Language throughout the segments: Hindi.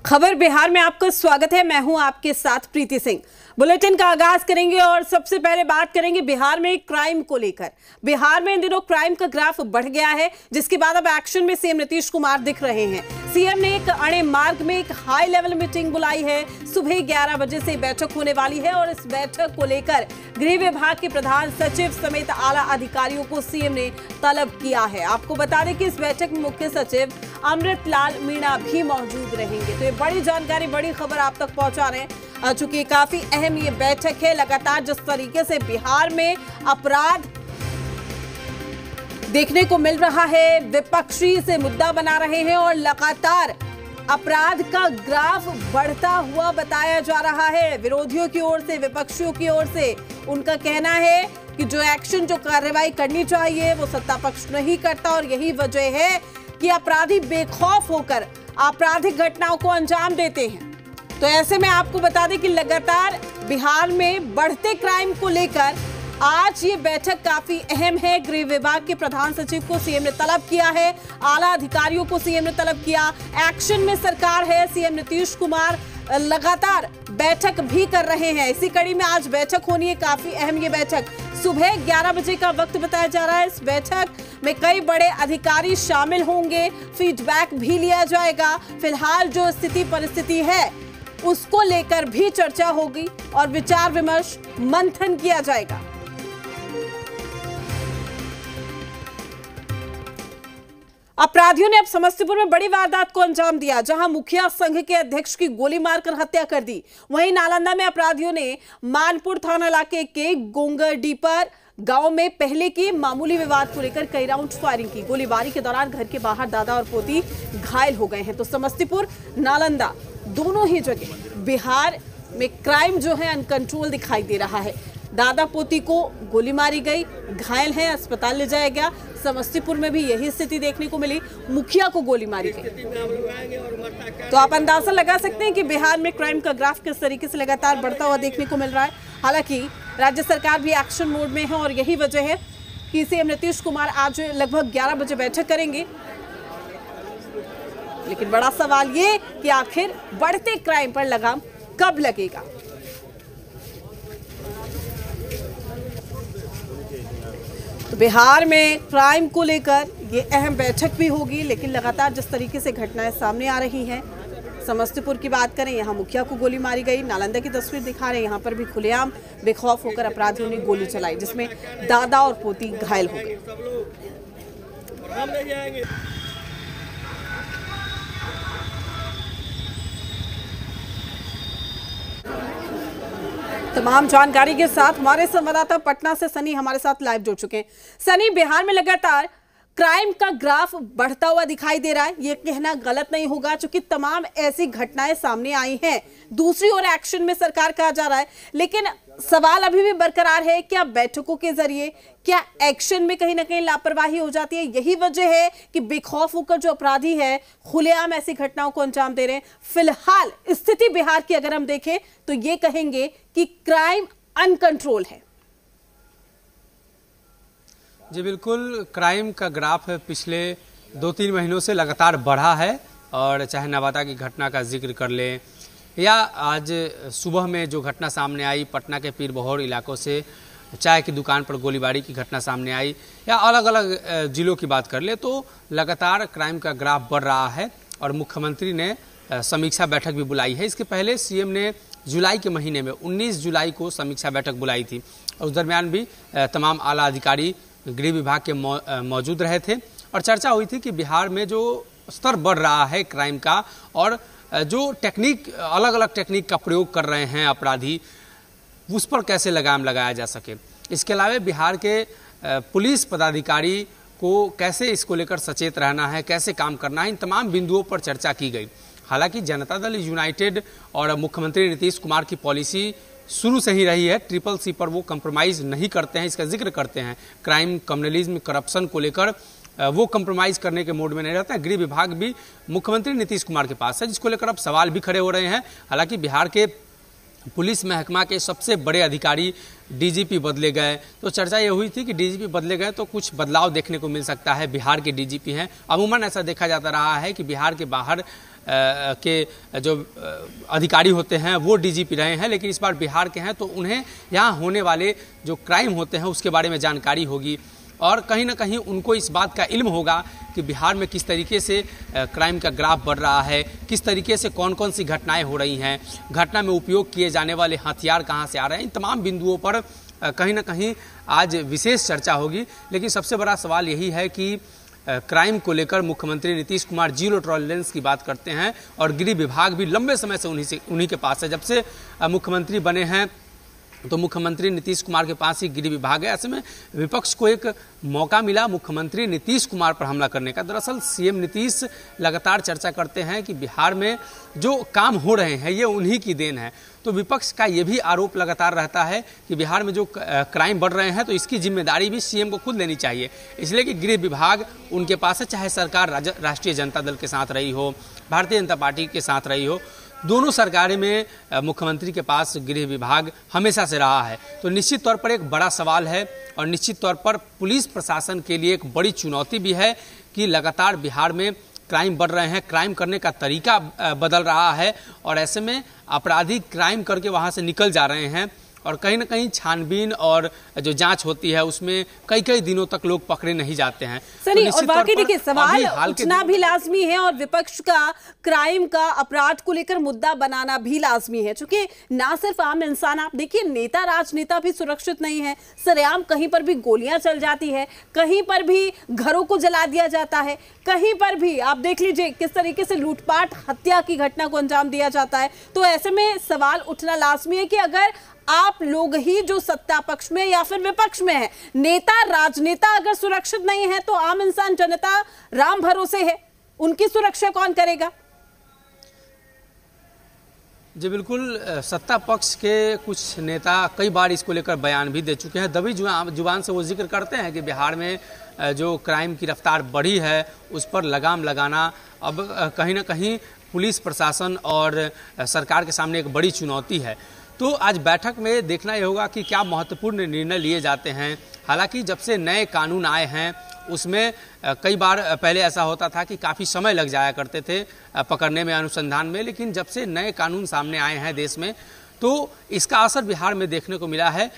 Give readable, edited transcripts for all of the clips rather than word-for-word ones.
खबर बिहार में आपका स्वागत है। मैं हूं आपके साथ प्रीति सिंह। बुलेटिन का आगाज करेंगे और सबसे पहले बात करेंगे बिहार में क्राइम को लेकर। बिहार में इन दिनों क्राइम का ग्राफ बढ़ गया है, जिसके बाद अब एक्शन में सीएम नीतीश कुमार दिख रहे हैं। सीएम ने एक अणे मार्ग में एक हाई लेवल मीटिंग बुलाई है। सुबह 11 बजे से बैठक होने वाली है और इस बैठक को लेकर गृह विभाग के प्रधान सचिव समेत आला अधिकारियों को सीएम ने तलब किया है। आपको बता दें कि इस बैठक में मुख्य सचिव अमृतलाल मीणा भी मौजूद रहेंगे। तो ये बड़ी जानकारी, बड़ी खबर आप तक पहुंचा रहे हैं। चूंकि काफी अहम ये बैठक है। लगातार जिस तरीके से बिहार में अपराध देखने को मिल रहा है, विपक्षी इसे मुद्दा बना रहे हैं और लगातार अपराध का ग्राफ बढ़ता हुआ बताया जा रहा है। विरोधियों की ओर से, विपक्षियों की ओर से उनका कहना है कि जो एक्शन, जो कार्रवाई करनी चाहिए वो सत्ता पक्ष नहीं करता और यही वजह है कि अपराधी बेखौफ होकर आपराधिक घटनाओं को अंजाम देते हैं। तो ऐसे में आपको बता दें कि लगातार बिहार में बढ़ते क्राइम को लेकर आज ये बैठक काफी अहम है। गृह विभाग के प्रधान सचिव को सीएम ने तलब किया है, आला अधिकारियों को सीएम ने तलब किया। एक्शन में सरकार है। सीएम नीतीश कुमार लगातार बैठक भी कर रहे हैं। इसी कड़ी में आज बैठक होनी है, काफी अहम ये बैठक। सुबह 11 बजे का वक्त बताया जा रहा है। इस बैठक में कई बड़े अधिकारी शामिल होंगे, फीडबैक भी लिया जाएगा। फिलहाल जो स्थिति परिस्थिति है उसको लेकर भी चर्चा होगी और विचार विमर्श, मंथन किया जाएगा। अपराधियों ने अब समस्तीपुर में बड़ी वारदात को अंजाम दिया, जहां मुखिया संघ के अध्यक्ष की गोली मारकर हत्या कर दी। वहीं नालंदा में अपराधियों ने मानपुर थाना इलाके के गोंगरडीपर गांव में पहले के मामूली विवाद को लेकर कई राउंड फायरिंग की। गोलीबारी के दौरान घर के बाहर दादा और पोती घायल हो गए हैं। तो समस्तीपुर, नालंदा दोनों ही जगह बिहार में क्राइम जो है अनकंट्रोल दिखाई दे रहा है। दादा पोती को गोली मारी गई, घायल है, अस्पताल ले जाया गया। समस्तीपुर में भी यही स्थिति देखने को मिली, मुखिया को गोली मारी गई। तो आप अंदाजा लगा सकते हैं कि बिहार में क्राइम का ग्राफ किस तरीके से लगातार बढ़ता हुआ देखने को मिल रहा है। हालांकि राज्य सरकार भी एक्शन मोड में है और यही वजह है कि सीएम नीतीश कुमार आज लगभग 11 बजे बैठक करेंगे। लेकिन बड़ा सवाल ये कि आखिर बढ़ते क्राइम पर लगाम कब लगेगा। तो बिहार में क्राइम को लेकर ये अहम बैठक भी होगी। लेकिन लगातार जिस तरीके से घटनाएं सामने आ रही हैं, समस्तीपुर की बात करें, यहाँ मुखिया को गोली मारी गई। नालंदा की तस्वीर दिखा रहे हैं, यहाँ पर भी खुलेआम बेखौफ होकर अपराधियों ने गोली चलाई, जिसमें दादा और पोती घायल हो गए। तमाम जानकारी के साथ हमारे संवाददाता पटना से सनी हमारे साथ लाइव जुड़ चुके हैं। सनी, बिहार में लगातार क्राइम का ग्राफ बढ़ता हुआ दिखाई दे रहा है, ये कहना गलत नहीं होगा, क्योंकि तमाम ऐसी घटनाएं सामने आई हैं। दूसरी ओर एक्शन में सरकार कहा जा रहा है, लेकिन सवाल अभी भी बरकरार है, क्या बैठकों के जरिए, क्या एक्शन में कहीं ना कहीं लापरवाही हो जाती है? यही वजह है कि बेखौफ होकर जो अपराधी है खुलेआम ऐसी घटनाओं को अंजाम दे रहे हैं। फिलहाल स्थिति बिहार की अगर हम देखें तो ये कहेंगे कि क्राइम अनकंट्रोल है। जी बिल्कुल, क्राइम का ग्राफ पिछले 2-3 महीनों से लगातार बढ़ा है। और चाहे नवादा की घटना का जिक्र कर लें या आज सुबह में जो घटना सामने आई पटना के पीर बहोर इलाकों से, चाय की दुकान पर गोलीबारी की घटना सामने आई, या अलग अलग जिलों की बात कर ले, तो लगातार क्राइम का ग्राफ बढ़ रहा है। और मुख्यमंत्री ने समीक्षा बैठक भी बुलाई है। इसके पहले सीएम ने जुलाई के महीने में 19 जुलाई को समीक्षा बैठक बुलाई थी। उस दरमियान भी तमाम आला अधिकारी गृह विभाग के मौजूद रहे थे और चर्चा हुई थी कि बिहार में जो स्तर बढ़ रहा है क्राइम का और जो टेक्निक, अलग अलग टेक्निक का प्रयोग कर रहे हैं अपराधी, उस पर कैसे लगाम लगाया जा सके। इसके अलावा बिहार के पुलिस पदाधिकारी को कैसे इसको लेकर सचेत रहना है, कैसे काम करना है, इन तमाम बिंदुओं पर चर्चा की गई। हालांकि जनता दल यूनाइटेड और मुख्यमंत्री नीतीश कुमार की पॉलिसी शुरू से ही रही है, ट्रिपल सी पर वो कंप्रोमाइज़ नहीं करते हैं, इसका जिक्र करते हैं। क्राइम, कम्युनलिज्म, करप्शन को लेकर वो कंप्रोमाइज़ करने के मोड में नहीं रहता है। गृह विभाग भी मुख्यमंत्री नीतीश कुमार के पास है, जिसको लेकर अब सवाल भी खड़े हो रहे हैं। हालांकि बिहार के पुलिस महकमा के सबसे बड़े अधिकारी डीजीपी बदले गए। तो चर्चा ये हुई थी कि डीजीपी बदले गए तो कुछ बदलाव देखने को मिल सकता है। बिहार के डीजीपी हैं, अमूमन ऐसा देखा जाता रहा है कि बिहार के बाहर के जो अधिकारी होते हैं वो डीजीपी रहे हैं, लेकिन इस बार बिहार के हैं तो उन्हें यहाँ होने वाले जो क्राइम होते हैं उसके बारे में जानकारी होगी और कहीं ना कहीं उनको इस बात का इल्म होगा कि बिहार में किस तरीके से क्राइम का ग्राफ बढ़ रहा है, किस तरीके से कौन कौन सी घटनाएं हो रही हैं, घटना में उपयोग किए जाने वाले हथियार कहां से आ रहे हैं। इन तमाम बिंदुओं पर कहीं ना कहीं आज विशेष चर्चा होगी। लेकिन सबसे बड़ा सवाल यही है कि क्राइम को लेकर मुख्यमंत्री नीतीश कुमार जीरो टॉलरेंस की बात करते हैं और गृह विभाग भी लंबे समय से उन्हीं के पास है। जब से मुख्यमंत्री बने हैं तो मुख्यमंत्री नीतीश कुमार के पास ही गृह विभाग है। ऐसे में विपक्ष को एक मौका मिला मुख्यमंत्री नीतीश कुमार पर हमला करने का। दरअसल सीएम नीतीश लगातार चर्चा करते हैं कि बिहार में जो काम हो रहे हैं ये उन्हीं की देन है। तो विपक्ष का ये भी आरोप लगातार रहता है कि बिहार में जो क्राइम बढ़ रहे हैं तो इसकी जिम्मेदारी भी सीएम को खुद लेनी चाहिए, इसलिए कि गृह विभाग उनके पास है। चाहे सरकार राष्ट्रीय जनता दल के साथ रही हो, भारतीय जनता पार्टी के साथ रही हो, दोनों सरकारें में मुख्यमंत्री के पास गृह विभाग हमेशा से रहा है। तो निश्चित तौर पर एक बड़ा सवाल है और निश्चित तौर पर पुलिस प्रशासन के लिए एक बड़ी चुनौती भी है कि लगातार बिहार में क्राइम बढ़ रहे हैं, क्राइम करने का तरीका बदल रहा है और ऐसे में अपराधी क्राइम करके वहां से निकल जा रहे हैं और कहीं ना कहीं छानबीन और जो जांच होती है उसमें कई कई दिनों तक लोग पकड़े नहीं जाते हैं। सनी, और वाकई देखिए सवाल उठना भी लाजमी है और विपक्ष का क्राइम का अपराध को लेकर मुद्दा बनाना भी लाजमी है, क्योंकि ना सिर्फ आम इंसान, आप देखिए नेता राजनेता भी सुरक्षित नहीं है। सरेआम कहीं पर भी गोलियां चल जाती है, कहीं पर भी घरों को जला दिया जाता है, कहीं पर भी आप देख लीजिए किस तरीके से लूटपाट हत्या की घटना को अंजाम दिया जाता है। तो ऐसे में सवाल उठना लाजमी है कि अगर आप लोग ही जो सत्ता पक्ष में या फिर विपक्ष में है, नेता राजनेता अगर सुरक्षित नहीं है तो आम इंसान जनता राम भरोसे है, उनकी सुरक्षा कौन करेगा? जी बिल्कुल, सत्ता पक्ष के कुछ नेता कई बार इसको लेकर बयान भी दे चुके हैं। दबी जुबान से वो जिक्र करते हैं कि बिहार में जो क्राइम की रफ्तार बढ़ी है उस पर लगाम लगाना अब कहीं ना कहीं पुलिस प्रशासन और सरकार के सामने एक बड़ी चुनौती है। तो आज बैठक में देखना यह होगा कि क्या महत्वपूर्ण निर्णय लिए जाते हैं। हालांकि जब से नए कानून आए हैं उसमें कई बार पहले ऐसा होता था कि काफ़ी समय लग जाया करते थे पकड़ने में, अनुसंधान में, लेकिन जब से नए कानून सामने आए हैं देश में तो इसका असर बिहार में देखने को मिला है।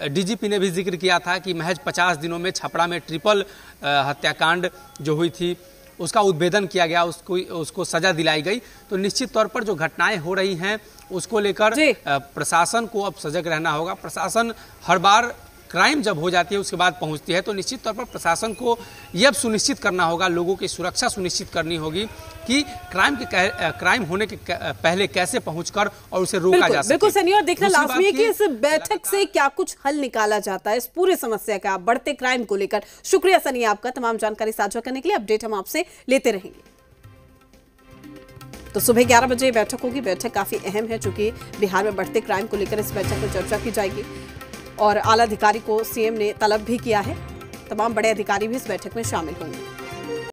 डीजीपी ने भी जिक्र किया था कि महज 50 दिनों में छपरा में ट्रिपल हत्याकांड जो हुई थी उसका उद्भेदन किया गया, उसको सजा दिलाई गई। तो निश्चित तौर पर जो घटनाएं हो रही हैं उसको लेकर प्रशासन को अब सजग रहना होगा। प्रशासन हर बार क्राइम जब हो जाती है उसके बाद पहुंचती है, तो निश्चित तौर पर प्रशासन को यह अब सुनिश्चित करना होगा, लोगों की सुरक्षा सुनिश्चित करनी होगी कि क्राइम होने के पहले कैसे पहुंचकर और उसे रोका जा सके। बिल्कुल सनी, और देखना लाजमी है कि इस बैठक से क्या कुछ हल निकाला जाता है इस पूरी समस्या का बढ़ते क्राइम को लेकर। शुक्रिया सनी आपका तमाम जानकारी साझा करने के लिए। अपडेट हम आपसे लेते रहेंगे। तो सुबह 11 बजे बैठक होगी। बैठक काफी अहम है चूंकि बिहार में बढ़ते क्राइम को लेकर इस बैठक में चर्चा की जाएगी और आला अधिकारी को सीएम ने तलब भी किया है। तमाम बड़े अधिकारी भी इस बैठक में शामिल होंगे।